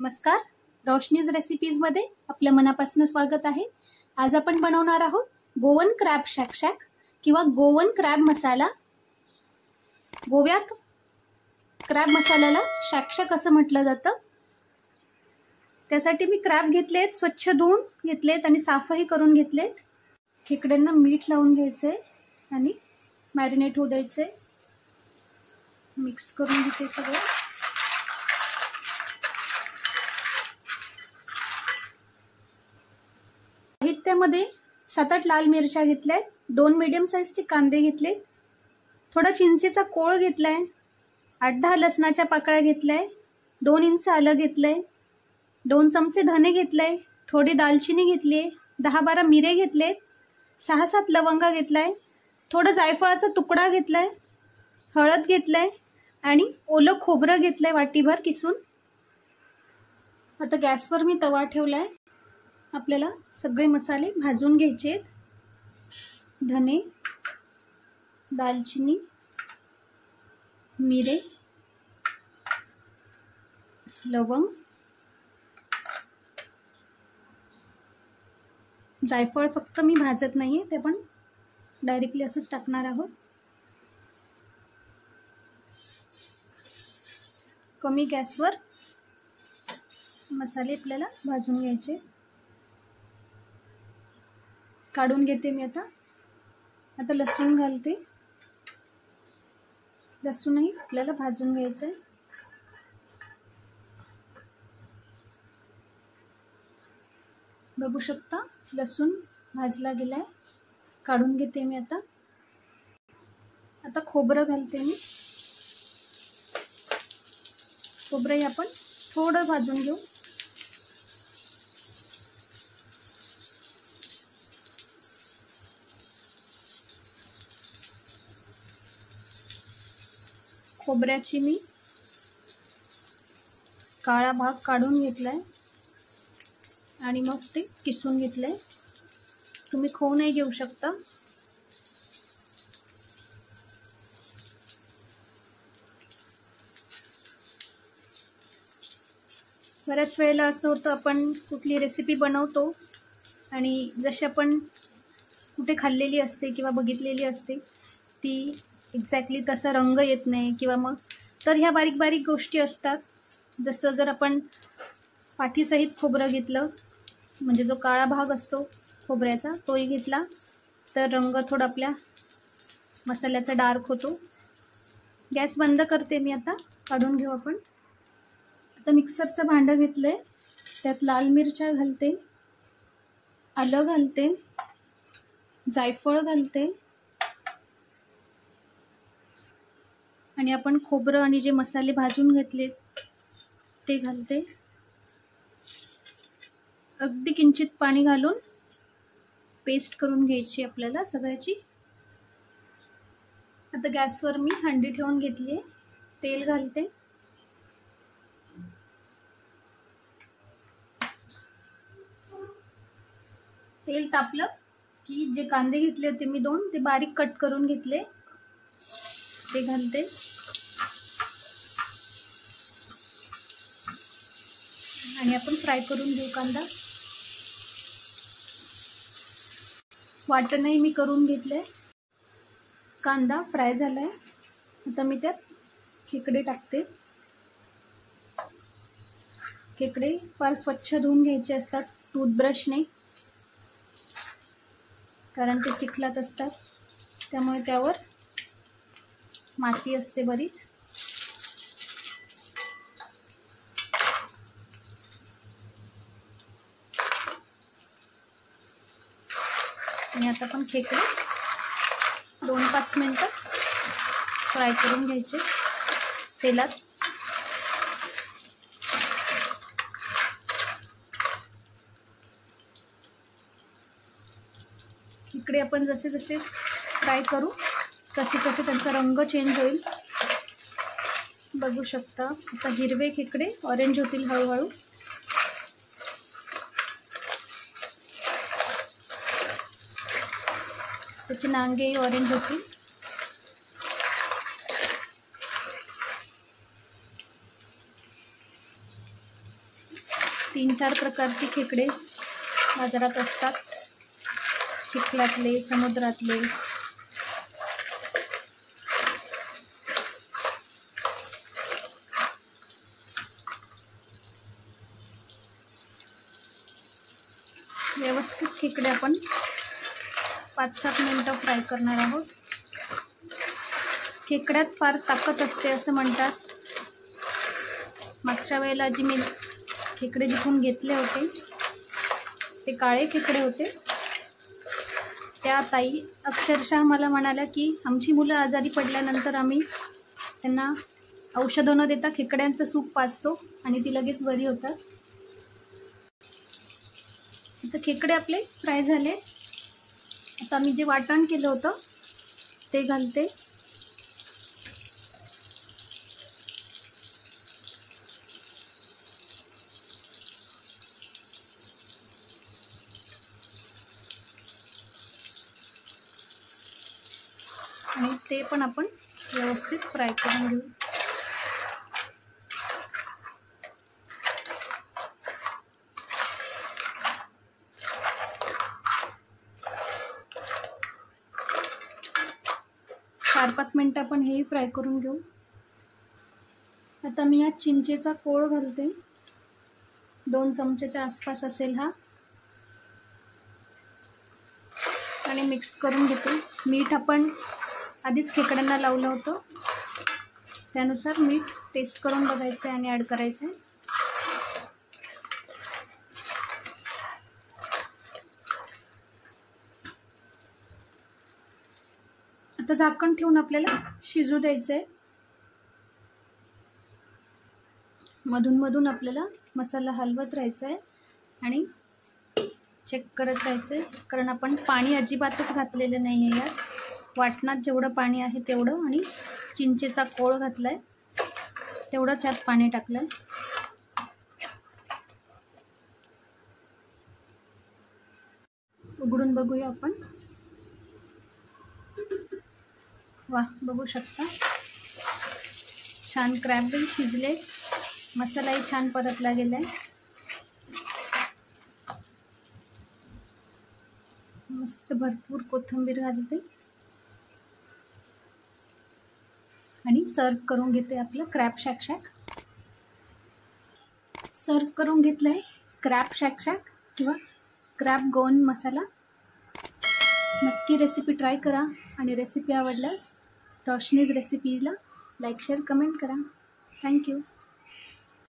नमस्कार, रोशनीज रेसिपीजमध्ये आपल्या मनापासून स्वागत आहे। आज आपण बनवणार आहोत गोवन क्रॅब शॅक शॅक किंवा गोवन क्रॅब मसाला। गोव्यात क्रॅब मसाल्याला शॅक शॅक असं म्हटलं जातं। त्यासाठी मी क्रॅब घेतलेत, स्वच्छ धुवून घेतलेत आणि साफही करून घेतलेत। खेकड्यांना मीठ लावून घ्यायचंय आणि मॅरिनेट होऊ द्यायचंय। मिक्स करून घेते सगळं। साहित्यामध्ये 7-8 लाल मिरच्या घेतल्या, 2 मीडियम साइजचे कांदे घेतले, थोडा चिंचेचा कोळ घेतलाय, 8-10 लसणाच्या पाकळ्या घेतलाय, 2 इंच आलं घेतलंय, 2 चमचे धने घेतले, थोडी दालचिनी घेतली, 10-12 मिरे घेतले, 6-7 लवंगा घेतलाय, थोडं जायफळाचा तुकडा घेतलाय, हळद घेतलाय आणि ओलं खोबरं घेतलंय वाटीभर किसून। आता गॅसवर मी तवा ठेवलाय। आपल्याला सगळे मसाले भाजून घ्यायचे आहेत। धने, दालचिनी, मिरे, लवंग, जायफळ फक्त मी भाजत नाहीये, ते पण डायरेक्टली असंच टाकणार आहोत। कमी गॅसवर मसाले आपल्याला भाजून घ्यायचे। काढून घेते मी आता लसूण घालते। लसूणही आपल्याला भाजून घ्यायचं आहे। बघू शकता लसूण भाजला गेलाय। काढून घेते मी आता खोबरं घालते मी। खोबरंही आपण थोडं भाजून घेऊ। खोबऱ्याची मी काळा भाग काढून घेतलाय आणि मग ते किसून घेतलंय। तुम्ही खवूनही घेऊ शकता। बऱ्याच वेळेला असं होतं, आपण कुठली रेसिपी बनवतो आणि जशी आपण कुठे खाल्लेली असते किंवा बघितलेली असते ती एक्झॅक्टली तसा रंग येत नाही किंवा मग तर ह्या बारीक बारीक गोष्टी असतात। जसं जर आपण पाठीसहित खोबरं घेतलं, म्हणजे जो काळा भाग असतो खोबऱ्याचा तोही घेतला, तर रंग थोडा आपल्या मसाल्याचा डार्क होतो। गॅस बंद करते मी आता। काढून घेऊ आपण। आता मिक्सरचं भांडं घेतलंय, त्यात लाल मिरच्या घालते, आलं घालते, जायफळ घालते आणि आपण खोबरं आणि जे मसाले भाजून घेतले ते घालते। अगदी किंचित पाणी घालून पेस्ट करून घ्यायची आपल्याला सगळ्याची। आता गॅसवर मी हंडी ठेवून घेतली आहे। तेल घालते। तेल तापलं की जे कांदे घेतले होते मी 2, ते बारीक कट करून घेतले, ते घालते आणि आपण फ्राय करून घेऊ कांदा। वाटणही मी करून घेतले। कांदा फ्राय झालाय। आता मी त्यात खेकडे टाकते। खेकडे फार स्वच्छ धुवून घ्यायचे असतात टूथब्रशने, कारण ते चिखलात असतात, त्यामुळे त्यावर माती असते बरीच। आणि आता पण खेकडे 2-5 मिनिटं फ्राय करून घ्यायचे तेलात। खेकडे आपण जसे जसे फ्राय करू तसे तसे त्यांचा रंग चेंज होईल। बघू शकता आता हिरवे खेकडे ऑरेंज होतील हळूहळू। त्याचे नांगेही ऑरेंज होतील। 3-4 प्रकारचे खेकडे बाजारात असतात, चिखलातले, समुद्रातले. व्यवस्थित खेकडे आपण 5-7 मिनिटं फ्राय करणार आहोत. खेकड्यात फार ताकद असते असं म्हणतात. मागच्या वेळेला जी मी खेकडे जिथून घेतले होते ते काळे खेकडे होते. त्या ताई अक्षरशः मला म्हणाल्या की आमची मुलं आजारी पडल्यानंतर आम्ही त्यांना औषधं न देता खेकड्यांचं सूप पाजतो आणि ती लगेच बरी होतात. आता खेकडे आपले फ्राय झाले. आता मी जे वाटण केलं होतं ते घालते. आणि ते पण आपण व्यवस्थित फ्राय करून घेऊ. चार 5 मिनिटं आपण हेही फ्राय करून घेऊ. आता मी यात चिंचेचा कोळ घालते. 2 चमचेच्या आसपास असेल हा. आणि मिक्स करून घेते. मीठ आपण आधीच खेकड्यांना लावलं होतं, त्यानुसार मीठ टेस्ट करून बघायचं आणि ॲड करायचं. आता झाकण ठेवून आपल्याला शिजू द्यायचं आहे. मधून मधून आपल्याला मसाला हलवत राहायचा आहे आणि चेक करत राहायचं आहे, कारण आपण पाणी अजिबातच घातलेलं नाही आहे यात. वाटणात जेवढं पाणी आहे तेवढं आणि चिंचेचा कोळ घातला आहे तेवढंच यात पाणी टाकलं आहे. उघडून बघूया आपण. वा, बघू शकता छान क्रॅबही शिजले, मसालाही छान परतला गेला आहे. मस्त भरपूर कोथिंबीर घालते आणि सर्व करून घेते. आपलं क्रॅब शॅक शॅक सर्व करून घेतलं आहे. क्रॅब शॅक शॅक किंवा क्रॅब गोन मसाला. नक्की रेसिपी ट्राय करा आणि रेसिपी आवडल्यास रोशनीज रेसिपीला लाईक शेअर कमेंट करा. थँक्यू.